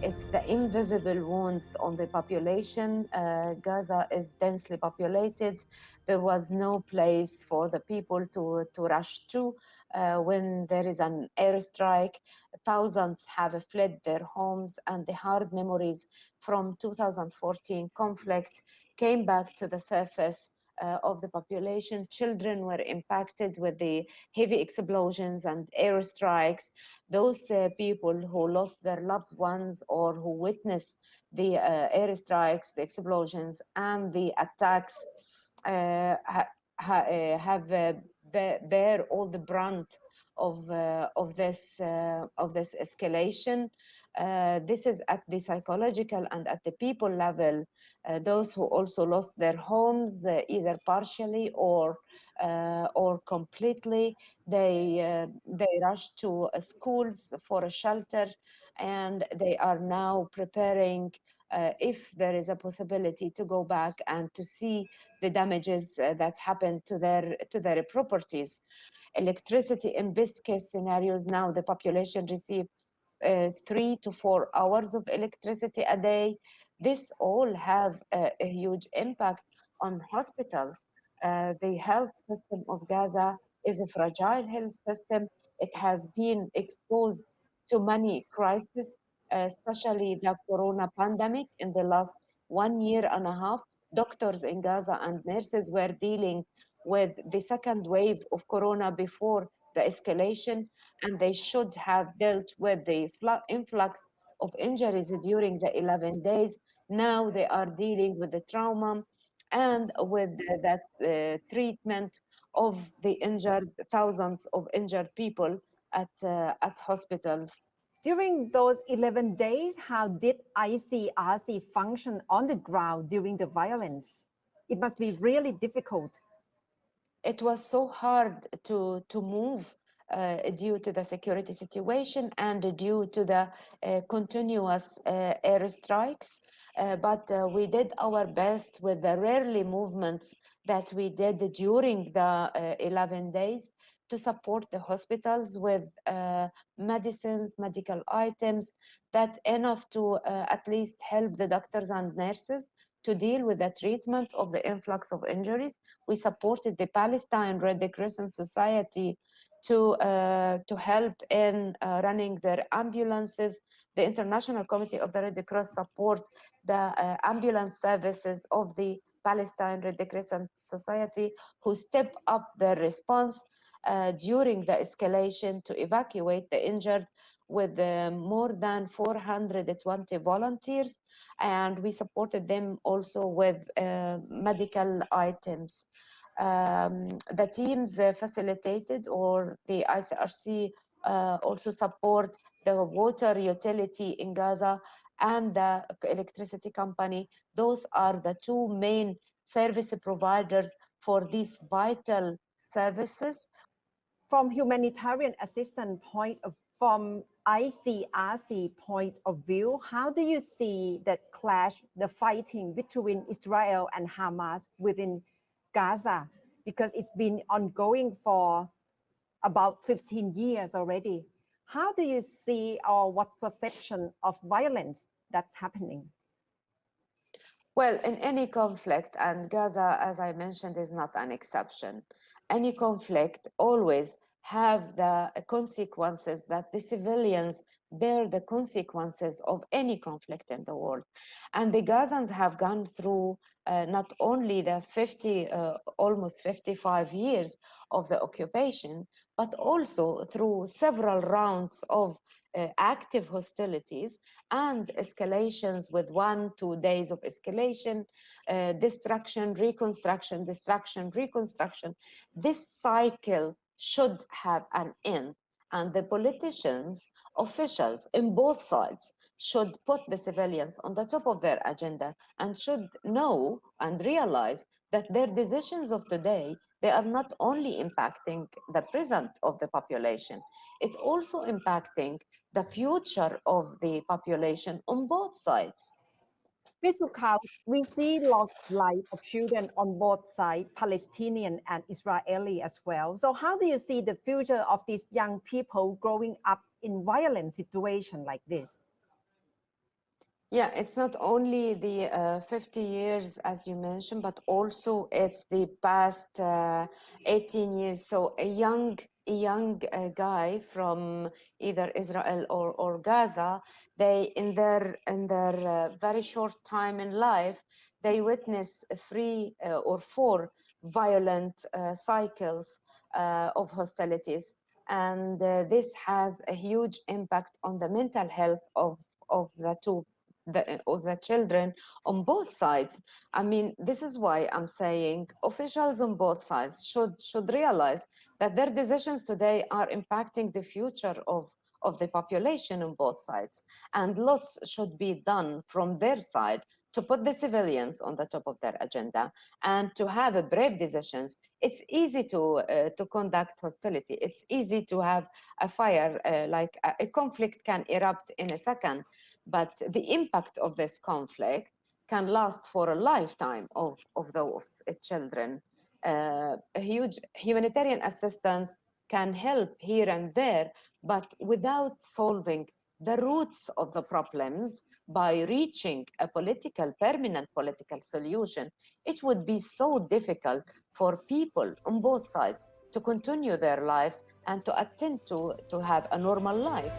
It's the invisible wounds on the population. Gaza is densely populated. There was no place for the people to rush to. When there is an airstrike, thousands have fled their homes, and the hard memories from 2014 conflict came back to the surface of the population. Children were impacted with the heavy explosions and airstrikes. Those people who lost their loved ones or who witnessed the airstrikes, the explosions, and the attacks have bear all the brunt of this escalation. This is at the psychological and at the people level. Those who also lost their homes, either partially or completely, they rushed to schools for a shelter, and they are now preparing if there is a possibility to go back and to see the damages that happened to their properties. Electricity in best case scenarios, now the population receive 3 to 4 hours of electricity a day. This all have a huge impact on hospitals. The health system of Gaza is a fragile health system. It has been exposed to many crises, especially the corona pandemic in the last 1 year and a half. Doctors in Gaza and nurses were dealing with the second wave of corona before the escalation, and they should have dealt with the influx of injuries during the 11 days. Now they are dealing with the trauma and with that treatment of the injured, thousands of injured people at hospitals. During those 11 days, how did ICRC function on the ground during the violence? It must be really difficult. It was so hard to move due to the security situation and due to the continuous airstrikes. But we did our best with the rarely movements that we did during the 11 days to support the hospitals with medicines, medical items, that enough to at least help the doctors and nurses to deal with the treatment of the influx of injuries. We supported the Palestine Red Crescent Society to help in running their ambulances. The International Committee of the Red Cross support the ambulance services of the Palestine Red Crescent Society, who step up their response during the escalation to evacuate the injured with more than 420 volunteers, and we supported them also with medical items. The teams facilitated, or the ICRC also support the water utility in Gaza and the electricity company. Those are the two main service providers for these vital services. From humanitarian assistance from ICRC point of view, how do you see the clash, the fighting between Israel and Hamas within Gaza? Because it's been ongoing for about 15 years already. How do you see, or what perception of violence that's happening? Well, in any conflict, and Gaza, as I mentioned, is not an exception, any conflict always have the consequences that the civilians bear the consequences of any conflict in the world. And the Gazans have gone through not only the almost 55 years of the occupation, but also through several rounds of active hostilities and escalations with 1-2 days of escalation, destruction, reconstruction, destruction, reconstruction. This cycle should have an end, and the politicians, officials in both sides should put the civilians on the top of their agenda and should know and realize that their decisions of today, they are not only impacting the present of the population, it's also impacting the future of the population on both sides. Ms. Sukha, we see loss of life of children on both sides, Palestinian and Israeli as well. So how do you see the future of these young people growing up in violent situation like this? Yeah, it's not only the 50 years, as you mentioned, but also it's the past 18 years. So a young guy from either Israel or Gaza, they in their very short time in life, they witness three or four violent cycles of hostilities, and this has a huge impact on the mental health of the children on both sides. I mean, this is why I'm saying officials on both sides should realize that their decisions today are impacting the future of the population on both sides, and lots should be done from their side to put the civilians on the top of their agenda and to have a brave decisions. It's easy to conduct hostility. It's easy to have a fire, like a conflict can erupt in a second, but the impact of this conflict can last for a lifetime of those children. A huge humanitarian assistance can help here and there, but without solving the roots of the problems by reaching a permanent political solution, it would be so difficult for people on both sides to continue their lives and to attempt to have a normal life.